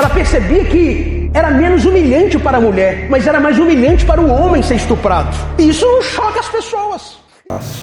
Ela percebia que era menos humilhante para a mulher, mas era mais humilhante para o homem ser estuprado. E isso choca as pessoas.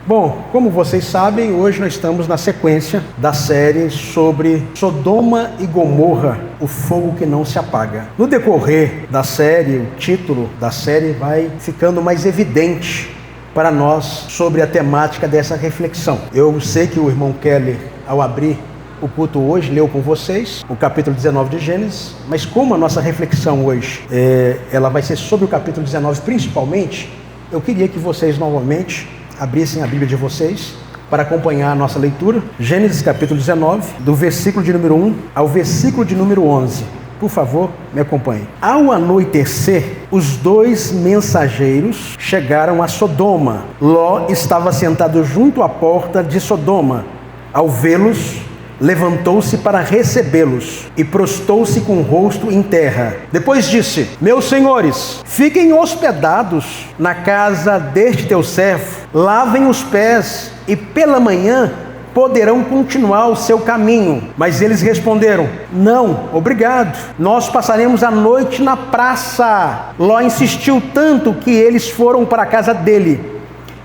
Bom, como vocês sabem, hoje nós estamos na sequência da série sobre Sodoma e Gomorra, o fogo que não se apaga. No decorrer da série, o título da série vai ficando mais evidente para nós sobre a temática dessa reflexão. Eu sei que o irmão Keller, ao abrir o culto hoje, leu com vocês o capítulo 19 de Gênesis, mas como a nossa reflexão hoje ela vai ser sobre o capítulo 19 principalmente, eu queria que vocês novamente abrissem a Bíblia de vocês para acompanhar a nossa leitura. Gênesis capítulo 19, do versículo de número 1 ao versículo de número 11. Por favor, me acompanhe. Ao anoitecer, os dois mensageiros chegaram a Sodoma. Ló estava sentado junto à porta de Sodoma. Ao vê-los, levantou-se para recebê-los e prostou-se com o rosto em terra. Depois disse: meus senhores, fiquem hospedados na casa deste teu servo, lavem os pés e pela manhã poderão continuar o seu caminho. Mas eles responderam: não, obrigado, nós passaremos a noite na praça. Ló insistiu tanto que eles foram para a casa dele.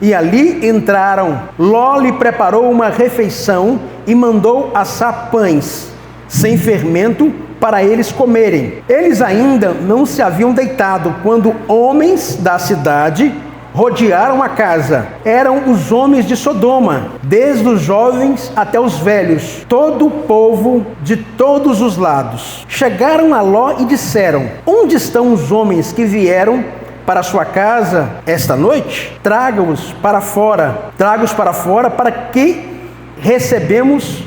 E ali entraram. Ló lhe preparou uma refeição e mandou assar pães sem fermento para eles comerem. Eles ainda não se haviam deitado quando homens da cidade rodearam a casa. Eram os homens de Sodoma, desde os jovens até os velhos, todo o povo de todos os lados. Chegaram a Ló e disseram: onde estão os homens que vieram para a sua casa esta noite? Traga-os para fora, para que recebemos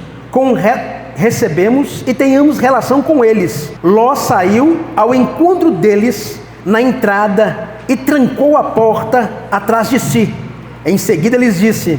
e tenhamos relação com eles. Ló saiu ao encontro deles na entrada e trancou a porta atrás de si. Em seguida lhes disse: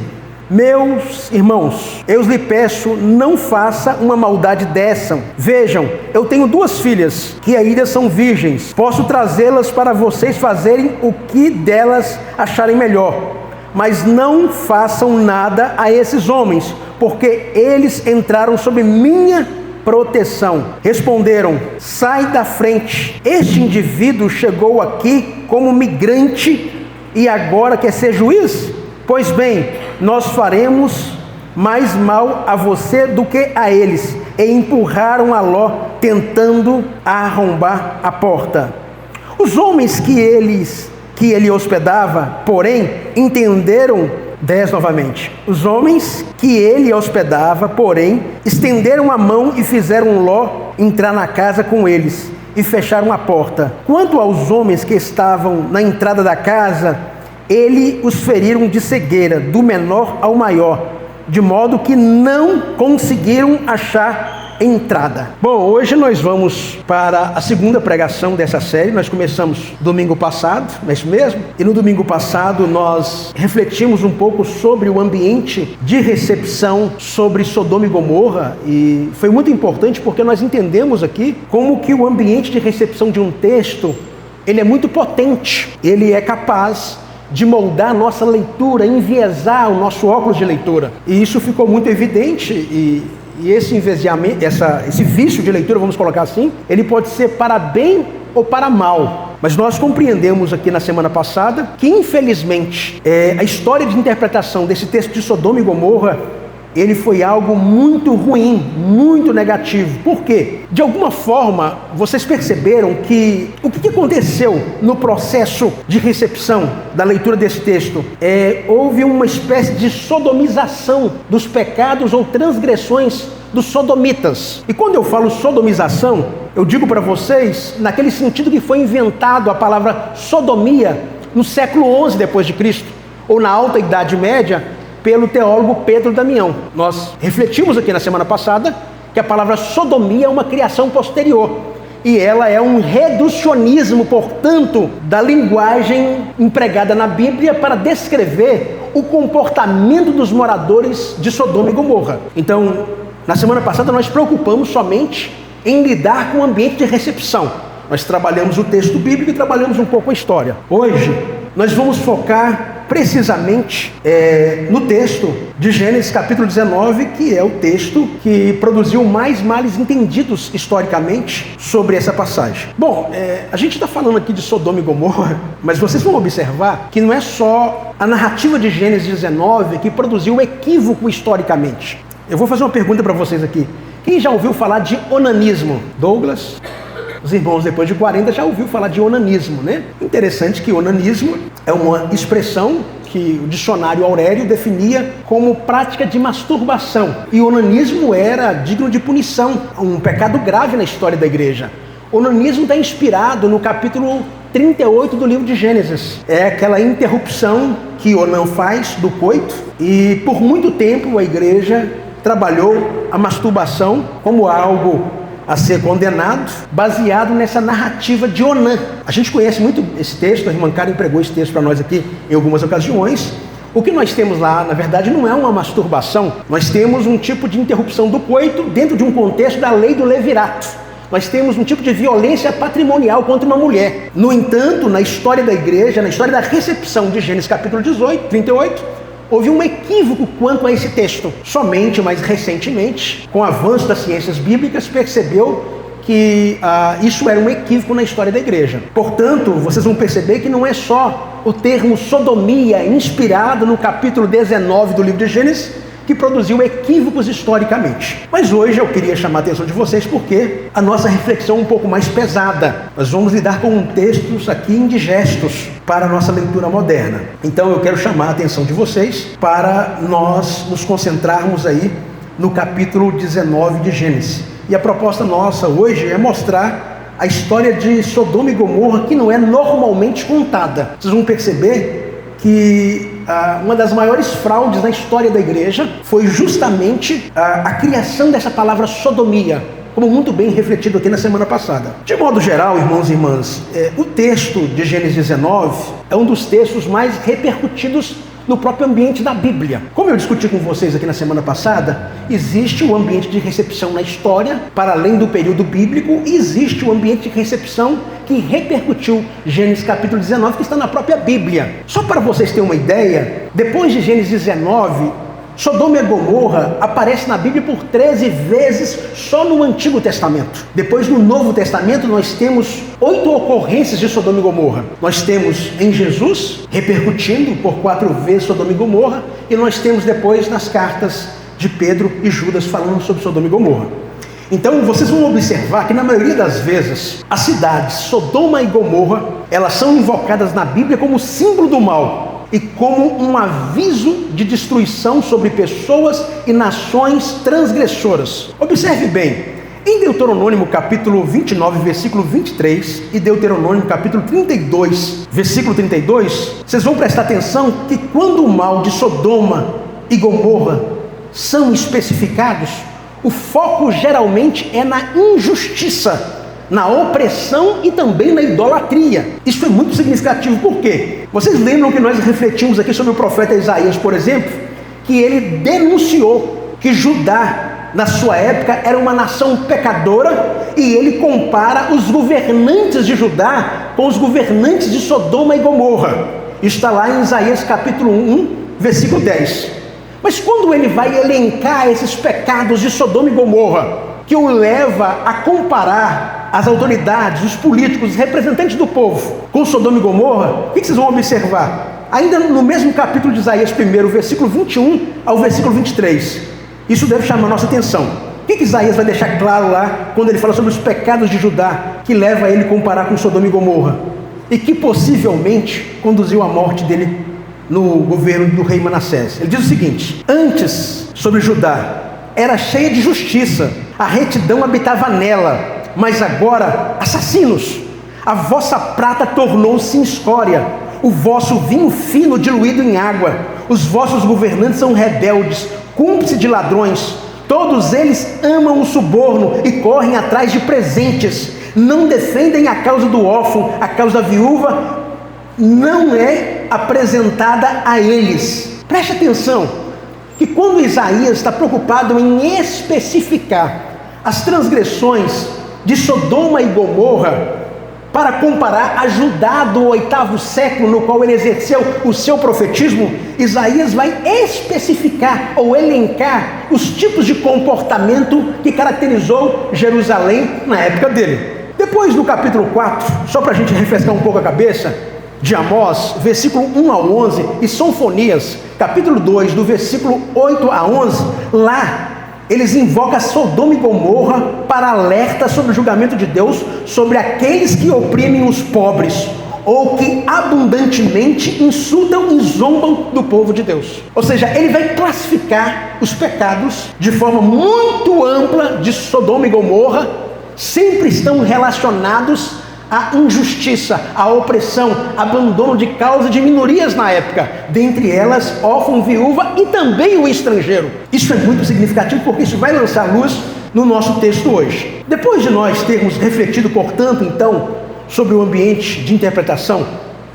meus irmãos, eu lhe peço, não faça uma maldade dessa. Vejam, eu tenho duas filhas que ainda são virgens. Posso trazê-las para vocês fazerem o que delas acharem melhor. Mas não façam nada a esses homens, porque eles entraram sob minha proteção. Responderam: sai da frente. Este indivíduo chegou aqui como migrante e agora quer ser juiz? Pois bem, nós faremos mais mal a você do que a eles. E empurraram a Ló, tentando arrombar a porta. Os homens que ele hospedava, porém, entenderam, 10 novamente. Os homens que ele hospedava, porém, estenderam a mão e fizeram Ló entrar na casa com eles e fecharam a porta. Quanto aos homens que estavam na entrada da casa, ele os feriram de cegueira, do menor ao maior, de modo que não conseguiram achar entrada. Bom, hoje nós vamos para a segunda pregação dessa série. Nós começamos domingo passado, não é isso mesmo? E no domingo passado nós refletimos um pouco sobre o ambiente de recepção sobre Sodoma e Gomorra, e foi muito importante porque nós entendemos aqui como que o ambiente de recepção de um texto, ele é muito potente, ele é capaz de moldar a nossa leitura, enviesar o nosso óculos de leitura. E isso ficou muito evidente, e esse enviesamento, esse vício de leitura, vamos colocar assim, ele pode ser para bem ou para mal. Mas nós compreendemos aqui na semana passada que, infelizmente, a história de interpretação desse texto de Sodoma e Gomorra, ele foi algo muito ruim, muito negativo. Por quê? De alguma forma, vocês perceberam que o que aconteceu no processo de recepção da leitura desse texto? Houve uma espécie de sodomização dos pecados ou transgressões dos sodomitas. E quando eu falo sodomização, eu digo para vocês, naquele sentido que foi inventado a palavra sodomia no século XI depois de Cristo, ou na Alta Idade Média, pelo teólogo Pedro Damião. Nós refletimos aqui na semana passada que a palavra sodomia é uma criação posterior, e ela é um reducionismo, portanto, da linguagem empregada na Bíblia para descrever o comportamento dos moradores de Sodoma e Gomorra. Então, na semana passada nós preocupamos somente em lidar com o ambiente de recepção. Nós trabalhamos o texto bíblico e trabalhamos um pouco a história. Hoje nós vamos focar precisamente no texto de Gênesis capítulo 19, que é o texto que produziu mais males entendidos historicamente sobre essa passagem. Bom, a gente está falando aqui de Sodoma e Gomorra, mas vocês vão observar que não é só a narrativa de Gênesis 19 que produziu equívoco historicamente. Eu vou fazer uma pergunta para vocês aqui. Quem já ouviu falar de onanismo? Douglas? Os irmãos depois de 40 já ouviu falar de onanismo, né? Interessante que onanismo é uma expressão que o dicionário Aurélio definia como prática de masturbação. E o onanismo era digno de punição, um pecado grave na história da igreja. O onanismo está inspirado no capítulo 38 do livro de Gênesis. É aquela interrupção que Onã faz do coito, e por muito tempo a igreja trabalhou a masturbação como algo a ser condenado, baseado nessa narrativa de Onã. A gente conhece muito esse texto, a irmã Karen pregou esse texto para nós aqui em algumas ocasiões. O que nós temos lá, na verdade, não é uma masturbação, nós temos um tipo de interrupção do coito dentro de um contexto da lei do levirato. Nós temos um tipo de violência patrimonial contra uma mulher. No entanto, na história da igreja, na história da recepção de Gênesis capítulo 38, houve um equívoco quanto a esse texto. Somente mais recentemente, com o avanço das ciências bíblicas, percebeu que isso era um equívoco na história da igreja. Portanto, vocês vão perceber que não é só o termo sodomia, inspirado no capítulo 19 do livro de Gênesis, que produziu equívocos historicamente. Mas hoje eu queria chamar a atenção de vocês porque a nossa reflexão é um pouco mais pesada. Nós vamos lidar com textos aqui indigestos para a nossa leitura moderna. Então eu quero chamar a atenção de vocês para nós nos concentrarmos aí no capítulo 19 de Gênesis. E a proposta nossa hoje é mostrar a história de Sodoma e Gomorra, que não é normalmente contada. Vocês vão perceber que uma das maiores fraudes na história da igreja foi justamente a criação dessa palavra sodomia, como muito bem refletido aqui na semana passada. De modo geral, irmãos e irmãs, o texto de Gênesis 19 é um dos textos mais repercutidos no próprio ambiente da Bíblia. Como eu discuti com vocês aqui na semana passada, existe o ambiente de recepção na história, para além do período bíblico, e existe o ambiente de recepção que repercutiu Gênesis capítulo 19, que está na própria Bíblia. Só para vocês terem uma ideia, depois de Gênesis 19, Sodoma e Gomorra aparece na Bíblia por 13 vezes só no Antigo Testamento. Depois, no Novo Testamento, nós temos 8 ocorrências de Sodoma e Gomorra. Nós temos em Jesus, repercutindo por 4 vezes Sodoma e Gomorra, e nós temos depois nas cartas de Pedro e Judas falando sobre Sodoma e Gomorra. Então, vocês vão observar que na maioria das vezes, as cidades Sodoma e Gomorra, elas são invocadas na Bíblia como símbolo do mal, e como um aviso de destruição sobre pessoas e nações transgressoras. Observe bem, em Deuteronômio capítulo 29, versículo 23, e Deuteronômio capítulo 32, versículo 32, vocês vão prestar atenção que quando o mal de Sodoma e Gomorra são especificados, o foco geralmente é na injustiça, na opressão e também na idolatria. Isso é muito significativo. Por quê? Vocês lembram que nós refletimos aqui sobre o profeta Isaías, por exemplo, que ele denunciou que Judá, na sua época, era uma nação pecadora, e ele compara os governantes de Judá com os governantes de Sodoma e Gomorra. Isso está lá em Isaías capítulo 1, versículo 10. Mas quando ele vai elencar esses pecados de Sodoma e Gomorra, que o leva a comparar as autoridades, os políticos, os representantes do povo com Sodoma e Gomorra, o que vocês vão observar? Ainda no mesmo capítulo de Isaías 1, versículo 21 ao versículo 23. Isso deve chamar a nossa atenção. O que Isaías vai deixar claro lá, quando ele fala sobre os pecados de Judá, que leva a ele a comparar com Sodoma e Gomorra, e que possivelmente conduziu à morte dele no governo do rei Manassés? Ele diz o seguinte: antes, sobre Judá, era cheia de justiça, a retidão habitava nela, mas agora, assassinos, a vossa prata tornou-se em escória, o vosso vinho fino diluído em água, os vossos governantes são rebeldes, cúmplices de ladrões, todos eles amam o suborno e correm atrás de presentes, não defendem a causa do órfão, a causa da viúva não é apresentada a eles. Preste atenção, que quando Isaías está preocupado em especificar as transgressões de Sodoma e Gomorra, para comparar a Judá do 8º século, no qual ele exerceu o seu profetismo, Isaías vai especificar ou elencar os tipos de comportamento que caracterizou Jerusalém na época dele. Depois, no capítulo 4, só para a gente refrescar um pouco a cabeça, de Amós, versículo 1 ao 11, e Sofonias, capítulo 2, do versículo 8 a 11, lá eles invocam Sodoma e Gomorra para alerta sobre o julgamento de Deus sobre aqueles que oprimem os pobres ou que abundantemente insultam e zombam do povo de Deus. Ou seja, ele vai classificar os pecados de forma muito ampla de Sodoma e Gomorra, sempre estão relacionados à injustiça, à opressão, abandono de causa de minorias na época, dentre elas órfão, viúva e também o estrangeiro. Isso é muito significativo porque isso vai lançar luz no nosso texto hoje. Depois de nós termos refletido, portanto, então, sobre o ambiente de interpretação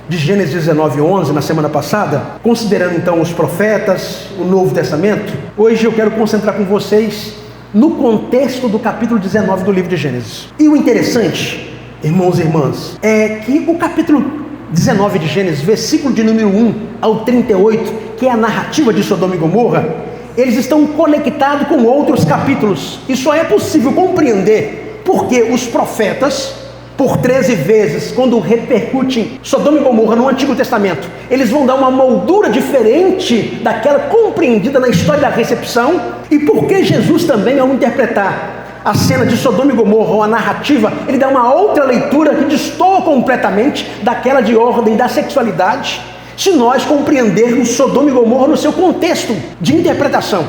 de Gênesis 19:11 na semana passada, considerando então os profetas, o Novo Testamento, hoje eu quero concentrar com vocês no contexto do capítulo 19 do livro de Gênesis. E o interessante, irmãos e irmãs, é que o capítulo 19 de Gênesis, versículo de número 1 ao 38, que é a narrativa de Sodoma e Gomorra, eles estão conectados com outros capítulos. E só é possível compreender porque os profetas, por 13 vezes, quando repercutem Sodoma e Gomorra no Antigo Testamento, eles vão dar uma moldura diferente daquela compreendida na história da recepção, e porque Jesus também, ao interpretar a cena de Sodoma e Gomorra, ou a narrativa, ele dá uma outra leitura que destoa completamente daquela de ordem da sexualidade, se nós compreendermos Sodoma e Gomorra no seu contexto de interpretação.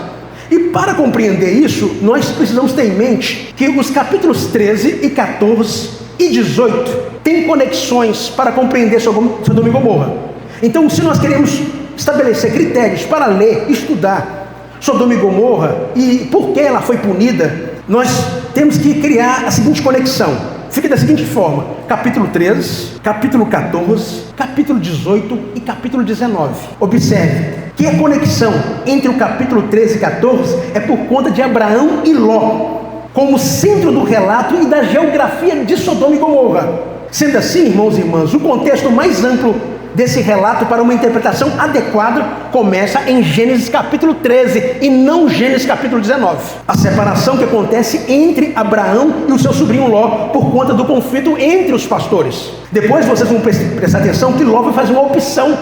E para compreender isso, nós precisamos ter em mente que os capítulos 13 e 14 e 18 têm conexões para compreender Sodoma e Gomorra. Então, se nós queremos estabelecer critérios para ler, estudar Sodoma e Gomorra e por que ela foi punida, nós temos que criar a seguinte conexão. Fica da seguinte forma: capítulo 13, capítulo 14, capítulo 18 e capítulo 19. Observe que a conexão entre o capítulo 13 e 14 é por conta de Abraão e Ló, como centro do relato e da geografia de Sodoma e Gomorra. Sendo assim, irmãos e irmãs, o contexto mais amplo desse relato para uma interpretação adequada começa em Gênesis capítulo 13 e não Gênesis capítulo 19. A separação que acontece entre Abraão e o seu sobrinho Ló por conta do conflito entre os pastores. Depois vocês vão prestar atenção que Ló vai fazer uma opção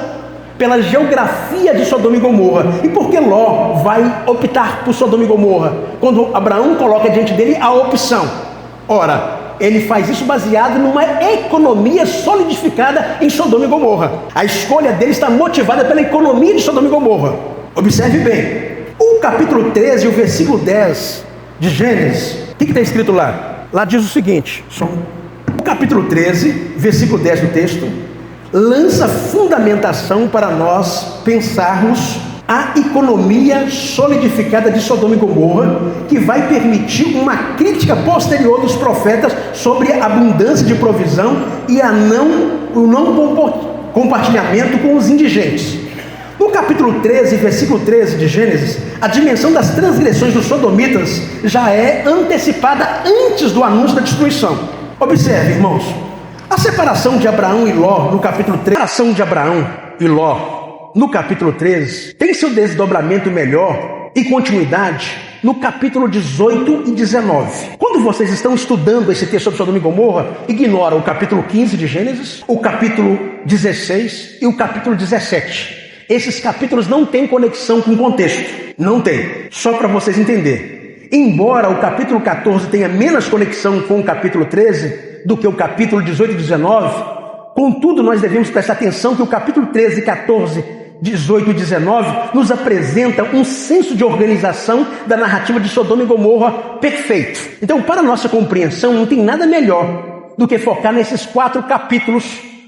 pela geografia de Sodoma e Gomorra. E por que Ló vai optar por Sodoma e Gomorra? Quando Abraão coloca diante dele a opção. Ora, ele faz isso baseado numa economia solidificada em Sodoma e Gomorra. A escolha dele está motivada pela economia de Sodoma e Gomorra. Observe bem, o capítulo 13, o versículo 10 de Gênesis, o que está escrito lá? Lá diz o seguinte, o capítulo 13, versículo 10 do texto, lança fundamentação para nós pensarmos a economia solidificada de Sodoma e Gomorra, que vai permitir uma crítica posterior dos profetas sobre a abundância de provisão e o não compartilhamento com os indigentes. No capítulo 13, versículo 13 de Gênesis, a dimensão das transgressões dos sodomitas já é antecipada antes do anúncio da destruição. Observe, irmãos, a separação de Abraão e Ló no capítulo 13, a separação de Abraão e Ló no capítulo 13, tem seu desdobramento melhor e continuidade no capítulo 18 e 19. Quando vocês estão estudando esse texto sobre Sodoma e Gomorra, ignora o capítulo 15 de Gênesis, o capítulo 16 e o capítulo 17. Esses capítulos não têm conexão com o contexto. Não tem. Só para vocês entenderem. Embora o capítulo 14 tenha menos conexão com o capítulo 13 do que o capítulo 18 e 19, contudo, nós devemos prestar atenção que o capítulo 13, 14, 18 e 19 nos apresenta um senso de organização da narrativa de Sodoma e Gomorra perfeito. Então, para nossa compreensão, não tem nada melhor do que focar nesses 4 capítulos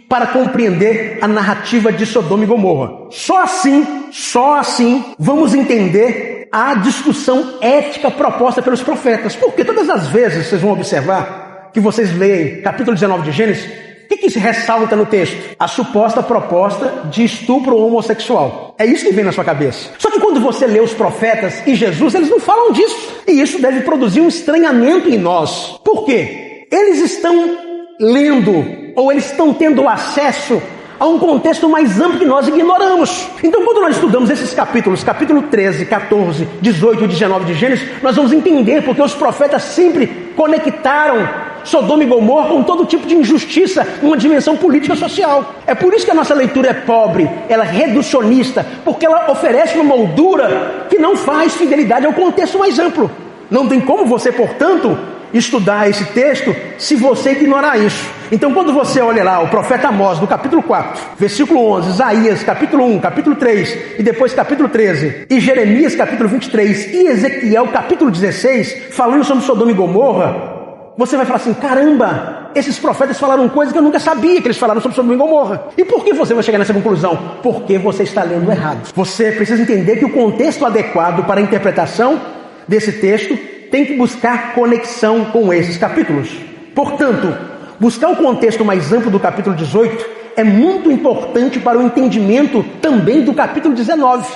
para compreender a narrativa de Sodoma e Gomorra. Só assim, vamos entender a discussão ética proposta pelos profetas. Porque todas as vezes vocês vão observar que vocês leem capítulo 19 de Gênesis, o que se ressalta no texto? A suposta proposta de estupro homossexual. É isso que vem na sua cabeça. Só que quando você lê os profetas e Jesus, eles não falam disso. E isso deve produzir um estranhamento em nós. Por quê? Eles estão lendo ou eles estão tendo acesso a um contexto mais amplo que nós ignoramos. Então, quando nós estudamos esses capítulos, capítulo 13, 14, 18 e 19 de Gênesis, nós vamos entender porque os profetas sempre conectaram Sodoma e Gomorra com todo tipo de injustiça em uma dimensão política social. É por isso que a nossa leitura é pobre, ela é reducionista, porque ela oferece uma moldura que não faz fidelidade ao contexto mais amplo. Não tem como você, portanto, estudar esse texto se você ignorar isso. Então, quando você olha lá o profeta Amós, no capítulo 4, versículo 11, Isaías, capítulo 1, capítulo 3, e depois capítulo 13, e Jeremias, capítulo 23, e Ezequiel, capítulo 16, falando sobre Sodoma e Gomorra, você vai falar assim, caramba, esses profetas falaram coisas que eu nunca sabia que eles falaram sobre Sodoma e Gomorra. E por que você vai chegar nessa conclusão? Porque você está lendo errado. Você precisa entender que o contexto adequado para a interpretação desse texto tem que buscar conexão com esses capítulos. Portanto, buscar o contexto mais amplo do capítulo 18 é muito importante para o entendimento também do capítulo 19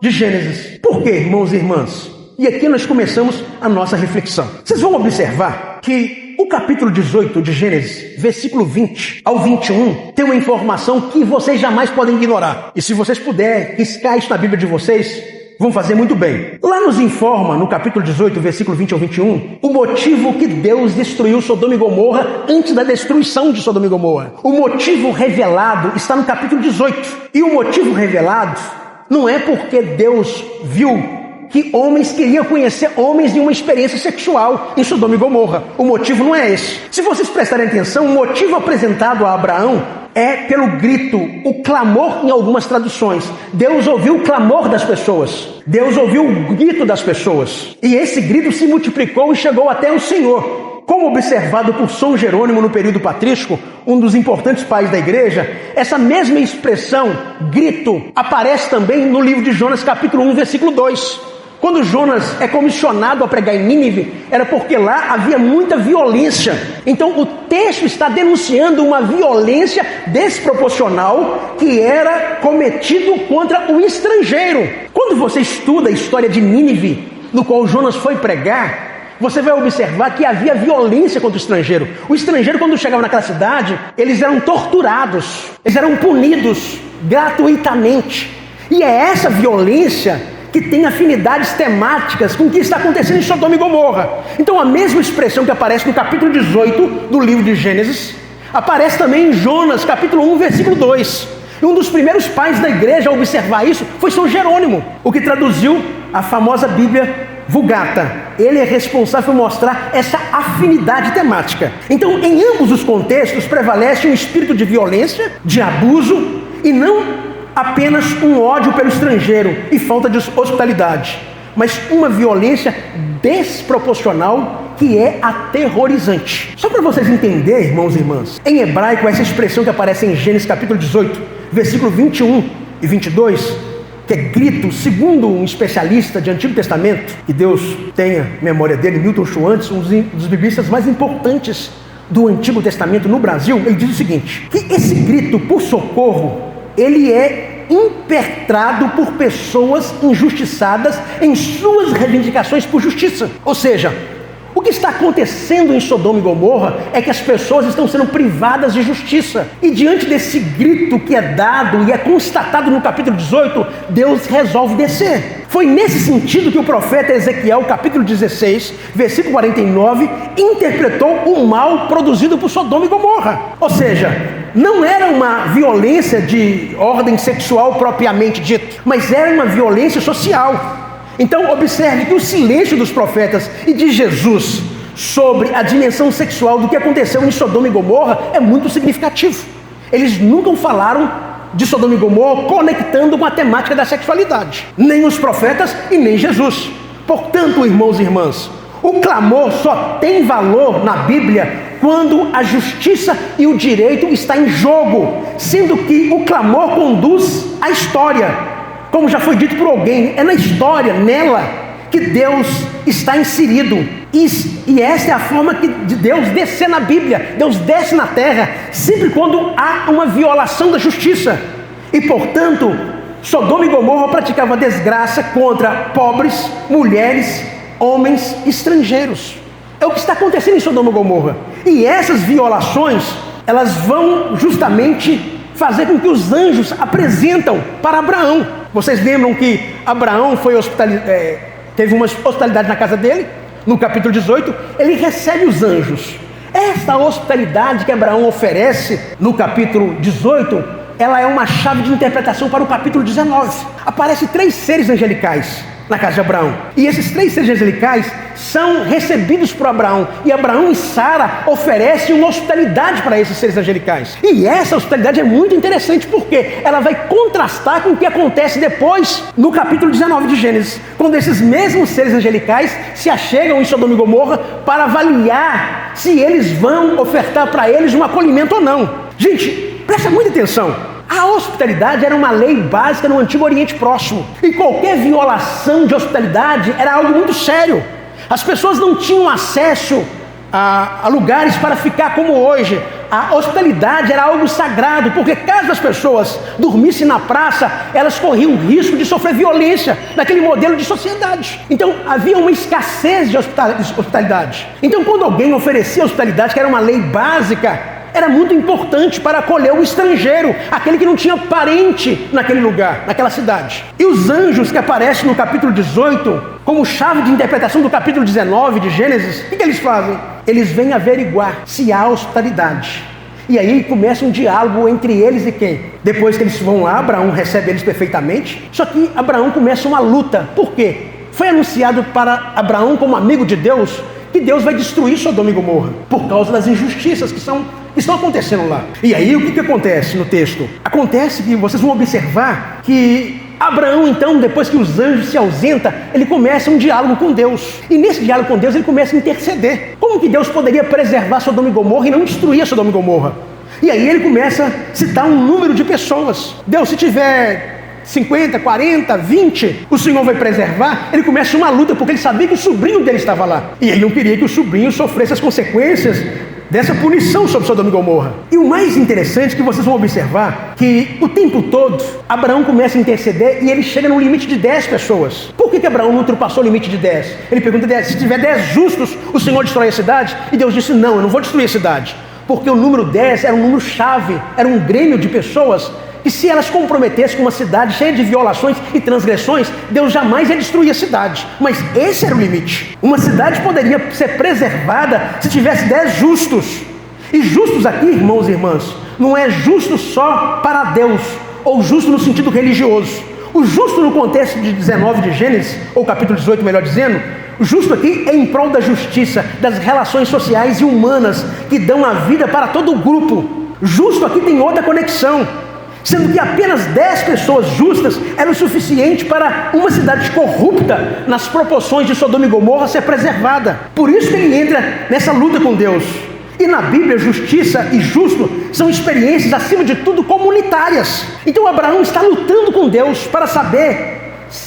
de Gênesis. Por quê, irmãos e irmãs? E aqui nós começamos a nossa reflexão. Vocês vão observar que o capítulo 18 de Gênesis, versículo 20 ao 21, tem uma informação que vocês jamais podem ignorar. E se vocês puderem riscar isso na Bíblia de vocês, vão fazer muito bem. Lá nos informa, no capítulo 18, versículo 20 ao 21, o motivo que Deus destruiu Sodoma e Gomorra antes da destruição de Sodoma e Gomorra. O motivo revelado está no capítulo 18. E o motivo revelado não é porque Deus viu que homens queriam conhecer homens em uma experiência sexual em Sodoma e Gomorra. O motivo não é esse. Se vocês prestarem atenção, o motivo apresentado a Abraão é pelo grito, o clamor em algumas traduções. Deus ouviu o clamor das pessoas. Deus ouviu o grito das pessoas. E esse grito se multiplicou e chegou até o Senhor. Como observado por São Jerônimo no período patrístico, um dos importantes pais da igreja, essa mesma expressão, grito, aparece também no livro de Jonas, capítulo 1, versículo 2. Quando Jonas é comissionado a pregar em Nínive, era porque lá havia muita violência. Então o texto está denunciando uma violência desproporcional que era cometido contra o estrangeiro. Quando você estuda a história de Nínive, no qual Jonas foi pregar, você vai observar que havia violência contra o estrangeiro. O estrangeiro, quando chegava naquela cidade, eles eram torturados, eles eram punidos gratuitamente. E é essa violência que tem afinidades temáticas com o que está acontecendo em Sodoma e Gomorra. Então a mesma expressão que aparece no capítulo 18 do livro de Gênesis, aparece também em Jonas, capítulo 1, versículo 2. E um dos primeiros pais da igreja a observar isso foi São Jerônimo, o que traduziu a famosa Bíblia Vulgata. Ele é responsável por mostrar essa afinidade temática. Então, em ambos os contextos, prevalece um espírito de violência, de abuso, e não apenas um ódio pelo estrangeiro e falta de hospitalidade, mas uma violência desproporcional que é aterrorizante. Só para vocês entenderem, irmãos e irmãs, em hebraico, essa expressão que aparece em Gênesis capítulo 18, versículo 21 e 22, que é grito, segundo um especialista de Antigo Testamento, que Deus tenha memória dele, Milton Schwantz, um dos biblistas mais importantes do Antigo Testamento no Brasil, ele diz o seguinte, que esse grito por socorro, ele é impetrado por pessoas injustiçadas em suas reivindicações por justiça. Ou seja, o que está acontecendo em Sodoma e Gomorra é que as pessoas estão sendo privadas de justiça. E diante desse grito que é dado e é constatado no capítulo 18, Deus resolve descer. Foi nesse sentido que o profeta Ezequiel, capítulo 16, versículo 49, interpretou o mal produzido por Sodoma e Gomorra. Ou seja, não era uma violência de ordem sexual propriamente dita, mas era uma violência social. Então observe que o silêncio dos profetas e de Jesus sobre a dimensão sexual do que aconteceu em Sodoma e Gomorra é muito significativo. Eles nunca falaram de Sodoma e Gomorra conectando com a temática da sexualidade, nem os profetas e nem Jesus. Portanto, irmãos e irmãs, o clamor só tem valor na Bíblia quando a justiça e o direito está em jogo, sendo que o clamor conduz à história. Como já foi dito por alguém, é na história, nela, que Deus está inserido. E essa é a forma de Deus descer na Bíblia. Deus desce na terra sempre quando há uma violação da justiça. E, portanto, Sodoma e Gomorra praticava desgraça contra pobres, mulheres, homens estrangeiros. É o que está acontecendo em Sodoma e Gomorra. E essas violações elas vão justamente fazer com que os anjos apresentam para Abraão. Vocês lembram que Abraão teve uma hospitalidade na casa dele? No capítulo 18, ele recebe os anjos. Esta hospitalidade que Abraão oferece no capítulo 18, ela é uma chave de interpretação para o capítulo 19. Aparecem 3 seres angelicais na casa de Abraão. E esses 3 seres angelicais são recebidos por Abraão. E Abraão e Sara oferecem uma hospitalidade para esses seres angelicais. E essa hospitalidade é muito interessante porque ela vai contrastar com o que acontece depois no capítulo 19 de Gênesis, quando esses mesmos seres angelicais se achegam em Sodoma e Gomorra para avaliar se eles vão ofertar para eles um acolhimento ou não. Gente, presta muita atenção. A hospitalidade era uma lei básica no Antigo Oriente Próximo. E qualquer violação de hospitalidade era algo muito sério. As pessoas não tinham acesso a lugares para ficar como hoje. A hospitalidade era algo sagrado, porque caso as pessoas dormissem na praça, elas corriam o risco de sofrer violência naquele modelo de sociedade. Então havia uma escassez de hospitalidade. Então quando alguém oferecia hospitalidade, que era uma lei básica, era muito importante para acolher o estrangeiro, aquele que não tinha parente naquele lugar, naquela cidade. E os anjos que aparecem no capítulo 18, como chave de interpretação do capítulo 19 de Gênesis, o que eles fazem? Eles vêm averiguar se há hospitalidade. E aí começa um diálogo entre eles e quem? Depois que eles vão lá, Abraão recebe eles perfeitamente, só que Abraão começa uma luta. Por quê? Foi anunciado para Abraão como amigo de Deus que Deus vai destruir Sodoma e Gomorra por causa das injustiças que estão acontecendo lá. E aí o que acontece no texto? Acontece que vocês vão observar que Abraão, então, depois que os anjos se ausentam, ele começa um diálogo com Deus. E nesse diálogo com Deus ele começa a interceder. Como que Deus poderia preservar Sodoma e Gomorra e não destruir Sodoma e Gomorra? E aí ele começa a citar um número de pessoas. Deus, se tiver 50, 40, 20, o Senhor vai preservar. Ele começa uma luta, porque ele sabia que o sobrinho dele estava lá. E ele não queria que o sobrinho sofresse as consequências dessa punição sobre Sodoma e Gomorra. E o mais interessante é que vocês vão observar que o tempo todo Abraão começa a interceder e ele chega no limite de 10 pessoas. Por que Abraão não ultrapassou o limite de 10? Ele pergunta: se tiver 10 justos, o Senhor destrói a cidade? E Deus disse: não, eu não vou destruir a cidade. Porque o número 10 era um número chave, era um grêmio de pessoas que, se elas comprometessem com uma cidade cheia de violações e transgressões, Deus jamais ia destruir a cidade. Mas esse era o limite. Uma cidade poderia ser preservada se tivesse 10 justos. E justos aqui, irmãos e irmãs, não é justo só para Deus, ou justo no sentido religioso. O justo no contexto de 19 de Gênesis, ou capítulo 18, melhor dizendo, o justo aqui é em prol da justiça, das relações sociais e humanas que dão a vida para todo o grupo. Justo aqui tem outra conexão, sendo que apenas 10 pessoas justas eram suficiente para uma cidade corrupta nas proporções de Sodoma e Gomorra ser preservada. Por isso que ele entra nessa luta com Deus. E na Bíblia, justiça e justo são experiências, acima de tudo, comunitárias. Então Abraão está lutando com Deus para saber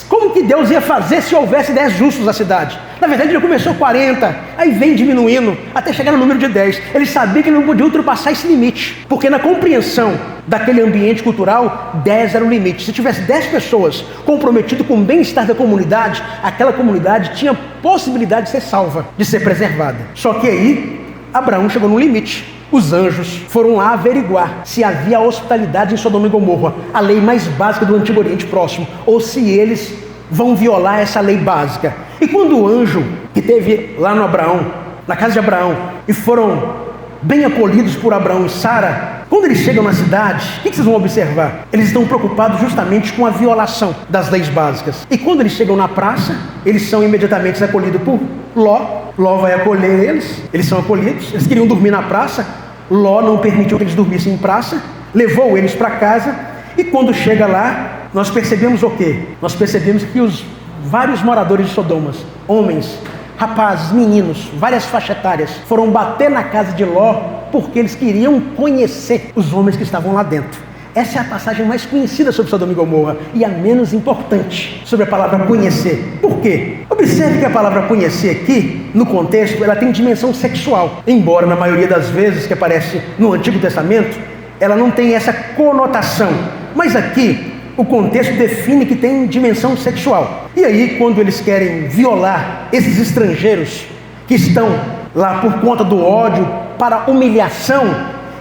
como que Deus ia fazer se houvesse 10 justos na cidade. Na verdade ele começou 40, aí vem diminuindo até chegar no número de 10. Ele sabia que ele não podia ultrapassar esse limite, porque na compreensão daquele ambiente cultural, 10 era o limite. Se tivesse 10 pessoas comprometidas com o bem-estar da comunidade, aquela comunidade tinha possibilidade de ser salva, de ser preservada. Só que aí Abraão chegou no limite. Os anjos foram lá averiguar se havia hospitalidade em Sodoma e Gomorra, a lei mais básica do Antigo Oriente Próximo, ou se eles vão violar essa lei básica. E quando o anjo que teve lá no Abraão, na casa de Abraão, e foram bem acolhidos por Abraão e Sara, quando eles chegam na cidade, o que vocês vão observar? Eles estão preocupados justamente com a violação das leis básicas. E quando eles chegam na praça, eles são imediatamente acolhidos por Ló. Ló vai acolher eles são acolhidos. Eles queriam dormir na praça, Ló não permitiu que eles dormissem em praça, levou eles para casa. E quando chega lá, nós percebemos o quê? Nós percebemos que os vários moradores de Sodoma, homens, rapazes, meninos, várias faixas etárias, foram bater na casa de Ló porque eles queriam conhecer os homens que estavam lá dentro. Essa é a passagem mais conhecida sobre Sodoma e Gomorra e a menos importante sobre a palavra conhecer. Por quê? Observe que a palavra conhecer aqui, no contexto, ela tem dimensão sexual. Embora na maioria das vezes que aparece no Antigo Testamento, ela não tem essa conotação. Mas aqui, o contexto define que tem dimensão sexual. E aí, quando eles querem violar esses estrangeiros que estão lá por conta do ódio, para humilhação,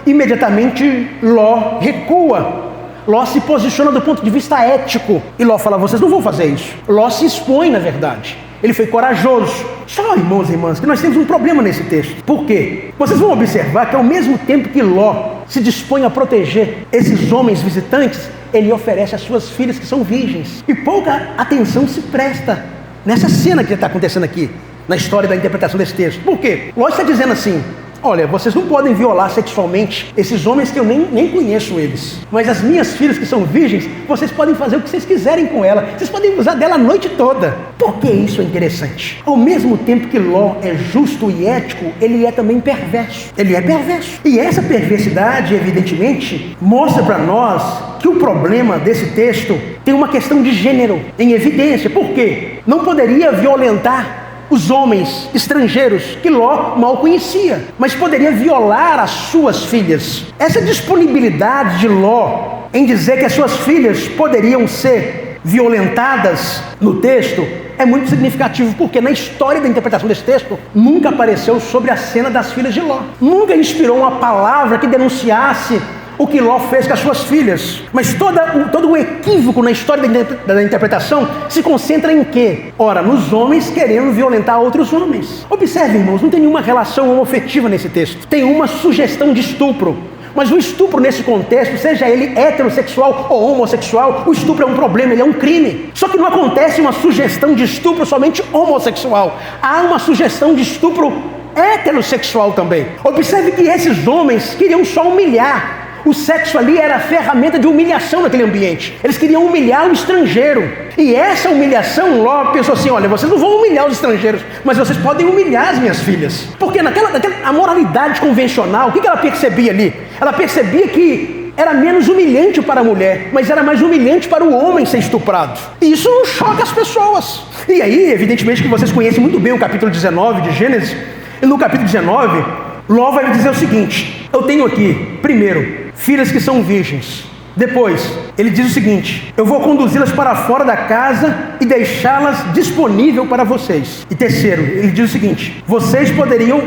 imediatamente Ló recua. Ló se posiciona do ponto de vista ético. E Ló fala, vocês não vão fazer isso. Ló se expõe, na verdade. Ele foi corajoso. Só, irmãos e irmãs, que nós temos um problema nesse texto. Por quê? Vocês vão observar que ao mesmo tempo que Ló se dispõe a proteger esses homens visitantes, ele oferece as suas filhas que são virgens. E pouca atenção se presta nessa cena que está acontecendo aqui, na história da interpretação desse texto. Por quê? Ló está dizendo assim, olha, vocês não podem violar sexualmente esses homens que eu nem conheço eles. Mas as minhas filhas que são virgens, vocês podem fazer o que vocês quiserem com ela. Vocês podem usar dela a noite toda. Por que isso é interessante? Ao mesmo tempo que Ló é justo e ético, ele é também perverso. Ele é perverso. E essa perversidade, evidentemente, mostra para nós que o problema desse texto tem uma questão de gênero em evidência. Por quê? Não poderia violentar os homens estrangeiros que Ló mal conhecia, mas poderia violar as suas filhas. Essa disponibilidade de Ló em dizer que as suas filhas poderiam ser violentadas no texto é muito significativo, porque na história da interpretação desse texto nunca apareceu sobre a cena das filhas de Ló. Nunca inspirou uma palavra que denunciasse o que Ló fez com as suas filhas. Mas todo o equívoco na história da interpretação se concentra em quê? Ora, nos homens querendo violentar outros homens. Observe, irmãos, não tem nenhuma relação homoafetiva nesse texto. Tem uma sugestão de estupro. Mas o estupro nesse contexto, seja ele heterossexual ou homossexual, o estupro é um problema, ele é um crime. Só que não acontece uma sugestão de estupro somente homossexual. Há uma sugestão de estupro heterossexual também. Observe que esses homens queriam só humilhar. O sexo ali era a ferramenta de humilhação naquele ambiente. Eles queriam humilhar o estrangeiro. E essa humilhação, Ló pensou assim, olha, vocês não vão humilhar os estrangeiros, mas vocês podem humilhar as minhas filhas. Porque a moralidade convencional, o que ela percebia ali? Ela percebia que era menos humilhante para a mulher, mas era mais humilhante para o homem ser estuprado. E isso não choca as pessoas. E aí, evidentemente que vocês conhecem muito bem o capítulo 19 de Gênesis. E no capítulo 19, Ló vai dizer o seguinte, eu tenho aqui, primeiro, filhas que são virgens. Depois, ele diz o seguinte, eu vou conduzi-las para fora da casa e deixá-las disponível para vocês. E terceiro, ele diz o seguinte, vocês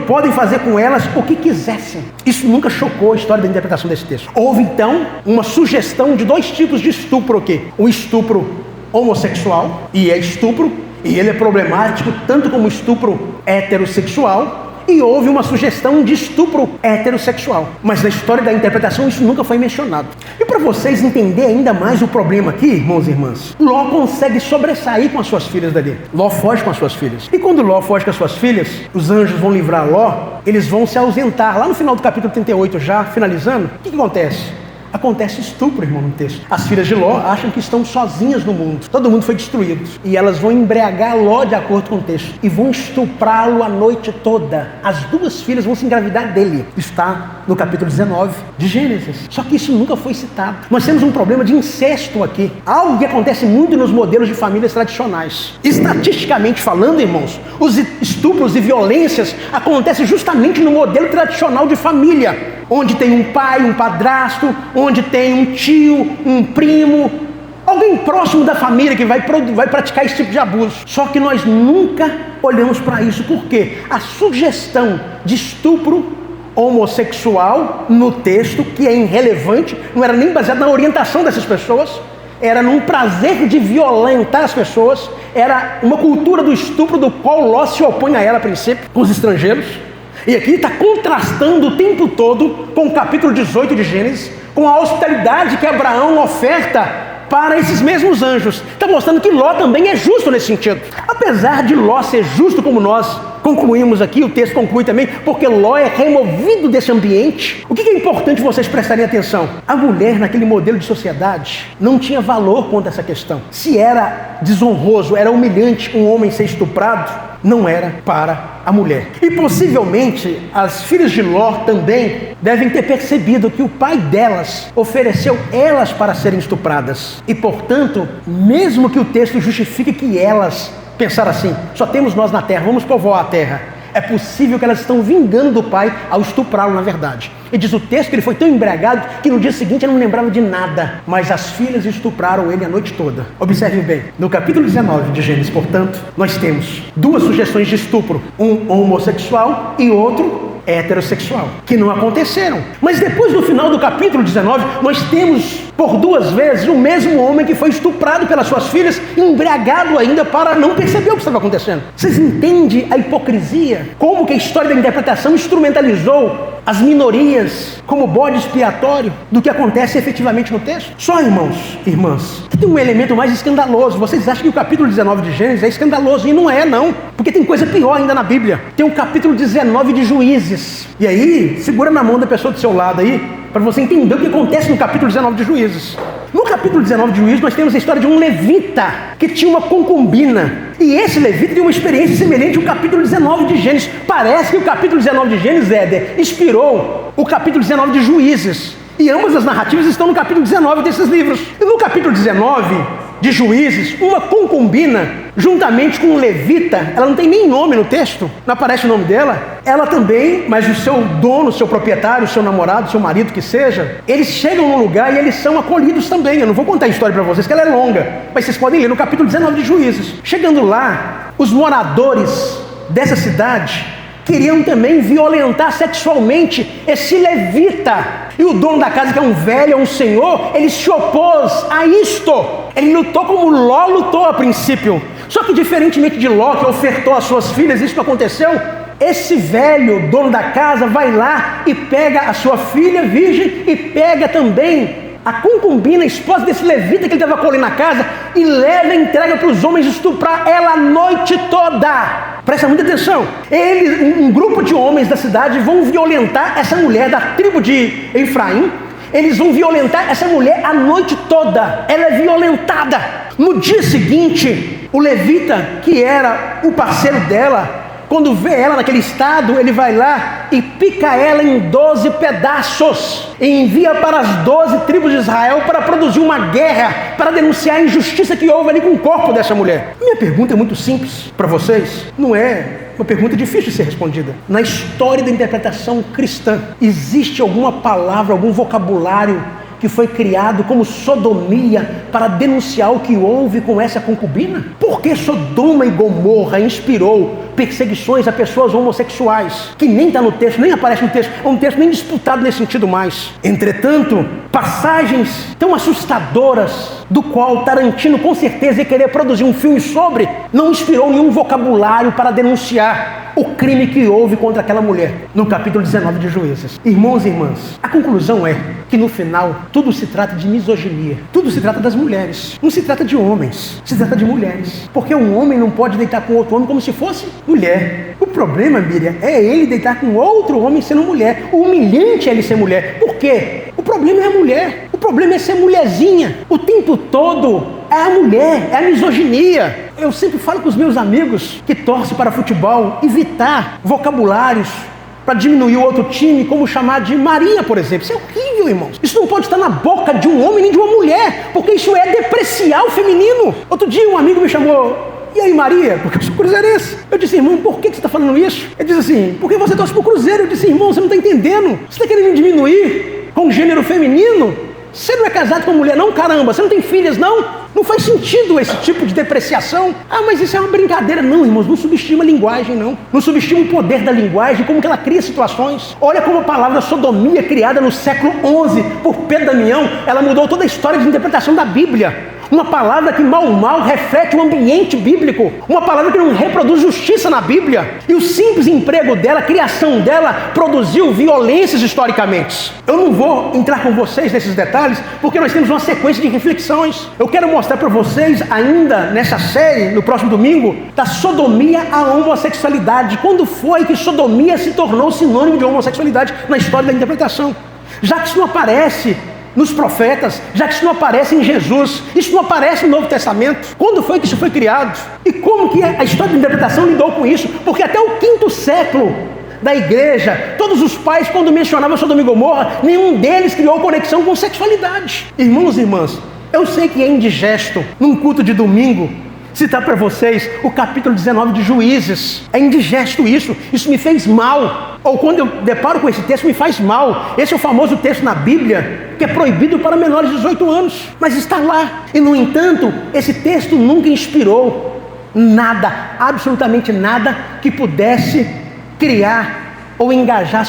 podem fazer com elas o que quisessem. Isso nunca chocou a história da interpretação desse texto. Houve então uma sugestão de dois tipos de estupro aqui. O estupro homossexual, e é estupro, e ele é problemático tanto como o estupro heterossexual, e houve uma sugestão de estupro heterossexual. Mas na história da interpretação isso nunca foi mencionado. E para vocês entenderem ainda mais o problema aqui, irmãos e irmãs, Ló consegue sobressair com as suas filhas dali. Ló foge com as suas filhas. E quando Ló foge com as suas filhas, os anjos vão livrar Ló, eles vão se ausentar. Lá no final do capítulo 38, já finalizando, o que acontece? Acontece estupro, irmão, no texto. As filhas de Ló acham que estão sozinhas no mundo. Todo mundo foi destruído. E elas vão embriagar Ló de acordo com o texto. E vão estuprá-lo a noite toda. As duas filhas vão se engravidar dele. Está no capítulo 19 de Gênesis. Só que isso nunca foi citado. Nós temos um problema de incesto aqui. Algo que acontece muito nos modelos de famílias tradicionais. Estatisticamente falando, irmãos, os estupros e violências acontecem justamente no modelo tradicional de família. Onde tem um pai, um padrasto, onde tem um tio, um primo, alguém próximo da família que vai praticar esse tipo de abuso. Só que nós nunca olhamos para isso, porque a sugestão de estupro homossexual no texto, que é irrelevante, não era nem baseado na orientação dessas pessoas, era num prazer de violentar as pessoas, era uma cultura do estupro do qual Ló se opõe a ela a princípio, com os estrangeiros. E aqui está contrastando o tempo todo com o capítulo 18 de Gênesis, com a hospitalidade que Abraão oferta para esses mesmos anjos. Está mostrando que Ló também é justo nesse sentido. Apesar de Ló ser justo como nós concluímos aqui, o texto conclui também, porque Ló é removido desse ambiente. O que é importante vocês prestarem atenção? A mulher naquele modelo de sociedade não tinha valor quanto a essa questão. Se era desonroso, era humilhante um homem ser estuprado, não era para a mulher. E possivelmente as filhas de Ló também devem ter percebido que o pai delas ofereceu elas para serem estupradas. E portanto, mesmo que o texto justifique que elas pensaram assim, só temos nós na terra, vamos povoar a terra, é possível que elas estão vingando do pai ao estuprá-lo na verdade. E diz o texto que ele foi tão embriagado que no dia seguinte ele não lembrava de nada, mas as filhas estupraram ele a noite toda. Observem bem, no capítulo 19 de Gênesis, portanto, nós temos duas sugestões de estupro, um homossexual e outro heterossexual, que não aconteceram. Mas depois, no final do capítulo 19, nós temos por 2 vezes o mesmo homem que foi estuprado pelas suas filhas, embriagado ainda para não perceber o que estava acontecendo. Vocês entendem a hipocrisia? Como que a história da interpretação instrumentalizou as minorias como bode expiatório do que acontece efetivamente no texto? Só, irmãos, irmãs, que tem um elemento mais escandaloso. Vocês acham que o capítulo 19 de Gênesis é escandaloso? E não é, não. Porque tem coisa pior ainda na Bíblia. Tem o capítulo 19 de Juízes. E aí, segura na mão da pessoa do seu lado aí, para você entender o que acontece no capítulo 19 de Juízes. No capítulo 19 de Juízes, nós temos a história de um levita que tinha uma concubina. E esse levita tem uma experiência semelhante ao capítulo 19 de Gênesis. Parece que o capítulo 19 de Gênesis, Éder, inspirou o capítulo 19 de Juízes. E ambas as narrativas estão no capítulo 19 desses livros. E no capítulo 19 de Juízes, uma concubina, juntamente com um levita, ela não tem nem nome no texto, não aparece o nome dela, ela também, mas o seu dono, o seu proprietário, o seu namorado, o seu marido que seja, eles chegam num lugar e eles são acolhidos também. Eu não vou contar a história para vocês, que ela é longa, mas vocês podem ler no capítulo 19 de Juízes. Chegando lá, os moradores dessa cidade queriam também violentar sexualmente esse levita. E o dono da casa, que é um velho, é um senhor, ele se opôs a isto. Ele lutou como Ló lutou a princípio. Só que diferentemente de Ló, que ofertou as suas filhas, isso não aconteceu. Esse velho, dono da casa, vai lá e pega a sua filha virgem e pega também a concubina, a esposa desse levita que ele estava acolhendo na casa, e leva e entrega para os homens estuprar ela a noite toda. Presta muita atenção. Eles, um grupo de homens da cidade, vão violentar essa mulher da tribo de Efraim. Eles vão violentar essa mulher a noite toda. Ela é violentada. No dia seguinte, o levita, que era o parceiro dela, quando vê ela naquele estado, ele vai lá e pica ela em 12 pedaços e envia para as 12 tribos de Israel para produzir uma guerra, para denunciar a injustiça que houve ali com o corpo dessa mulher. Minha pergunta é muito simples para vocês, não é uma pergunta difícil de ser respondida. Na história da interpretação cristã, existe alguma palavra, algum vocabulário que foi criado como sodomia para denunciar o que houve com essa concubina? Por que Sodoma e Gomorra inspirou perseguições a pessoas homossexuais? Que nem está no texto, nem aparece no texto, é um texto nem disputado nesse sentido mais. Entretanto, passagens tão assustadoras, do qual Tarantino com certeza ia querer produzir um filme sobre, não inspirou nenhum vocabulário para denunciar o crime que houve contra aquela mulher, no capítulo 19 de Juízes. Irmãos e irmãs, a conclusão é que no final, tudo se trata de misoginia. Tudo se trata das mulheres. Não se trata de homens, se trata de mulheres. Porque um homem não pode deitar com outro homem como se fosse mulher. O problema, Miriam, é ele deitar com outro homem sendo mulher. O humilhante é ele ser mulher. Por quê? O problema é a mulher. O problema é ser mulherzinha. O tempo todo é a mulher, é a misoginia. Eu sempre falo com os meus amigos que torcem para futebol, evitar vocabulários para diminuir o outro time, como chamar de Maria, por exemplo. Isso é horrível, irmãos. Isso não pode estar na boca de um homem nem de uma mulher, porque isso é depreciar o feminino. Outro dia um amigo me chamou: e aí, Maria? Porque eu sou cruzeirense. Eu disse: irmão, por que você está falando isso? Ele disse assim: porque você torce para o Cruzeiro. Eu disse: irmão, você não está entendendo. Você está querendo diminuir com o gênero feminino? Você não é casado com mulher não, caramba? Você não tem filhas não? Não faz sentido esse tipo de depreciação. Ah, mas isso é uma brincadeira. Não, irmãos, não subestima a linguagem, não. Não subestima o poder da linguagem, como que ela cria situações. Olha como a palavra sodomia, criada no século XI por Pedro Damião, ela mudou toda a história de interpretação da Bíblia. Uma palavra que mal reflete o ambiente bíblico. Uma palavra que não reproduz justiça na Bíblia. E o simples emprego dela, a criação dela, produziu violências historicamente. Eu não vou entrar com vocês nesses detalhes, porque nós temos uma sequência de reflexões. Eu quero mostrar para vocês, ainda nessa série, no próximo domingo, da sodomia à homossexualidade. Quando foi que sodomia se tornou sinônimo de homossexualidade na história da interpretação? Já que isso não aparece nos profetas, já que isso não aparece em Jesus, isso não aparece no Novo Testamento. Quando foi que isso foi criado? E como que a história da interpretação lidou com isso? Porque até o 5º século da igreja, todos os pais, quando mencionavam Sodoma e Gomorra, nenhum deles criou conexão com sexualidade. Irmãos e irmãs, eu sei que é indigesto, num culto de domingo, citar para vocês o capítulo 19 de Juízes. É indigesto isso me fez mal. Ou quando eu deparo com esse texto, me faz mal. Esse é o famoso texto na Bíblia que é proibido para menores de 18 anos, mas está lá. E no entanto, esse texto nunca inspirou nada, absolutamente nada, que pudesse criar ou engajar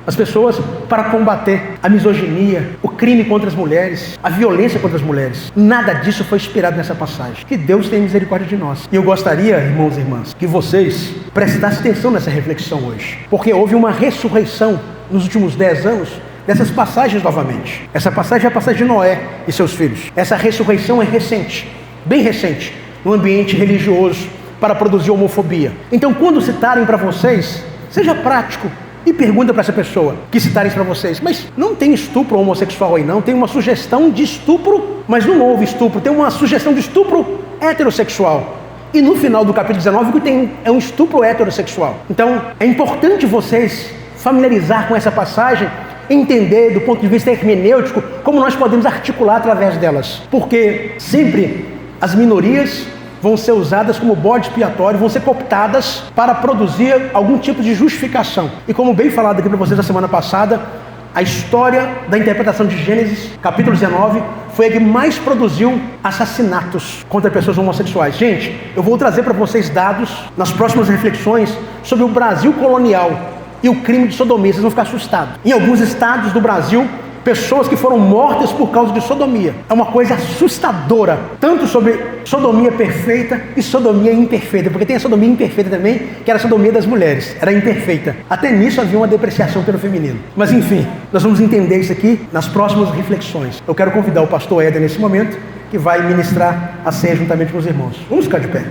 as pessoas para combater a misoginia, o crime contra as mulheres, a violência contra as mulheres. Nada disso foi inspirado nessa passagem. Que Deus tenha misericórdia de nós. E eu gostaria, irmãos e irmãs, que vocês prestassem atenção nessa reflexão hoje, porque houve uma ressurreição nos últimos 10 anos dessas passagens novamente. Essa passagem é a passagem de Noé e seus filhos. Essa ressurreição é recente, bem recente, no ambiente religioso, para produzir homofobia. Então, quando citarem para vocês, seja prático e pergunta para essa pessoa que citarem para vocês: mas não tem estupro homossexual aí não, tem uma sugestão de estupro, mas não houve estupro, tem uma sugestão de estupro heterossexual. E no final do capítulo 19 o que tem é um estupro heterossexual. Então, é importante vocês familiarizar com essa passagem, entender do ponto de vista hermenêutico como nós podemos articular através delas, porque sempre as minorias vão ser usadas como bode expiatório, vão ser cooptadas para produzir algum tipo de justificação. E como bem falado aqui para vocês na semana passada, a história da interpretação de Gênesis, capítulo 19, foi a que mais produziu assassinatos contra pessoas homossexuais. Gente, eu vou trazer para vocês dados nas próximas reflexões sobre o Brasil colonial e o crime de sodomia. Vocês vão ficar assustados. Em alguns estados do Brasil, pessoas que foram mortas por causa de sodomia. É uma coisa assustadora, tanto sobre sodomia perfeita e sodomia imperfeita, porque tem a sodomia imperfeita também, que era a sodomia das mulheres, era imperfeita. Até nisso havia uma depreciação pelo feminino. Mas enfim, nós vamos entender isso aqui nas próximas reflexões. Eu quero convidar o pastor Éder nesse momento, que vai ministrar a ceia juntamente com os irmãos. Vamos ficar de pé.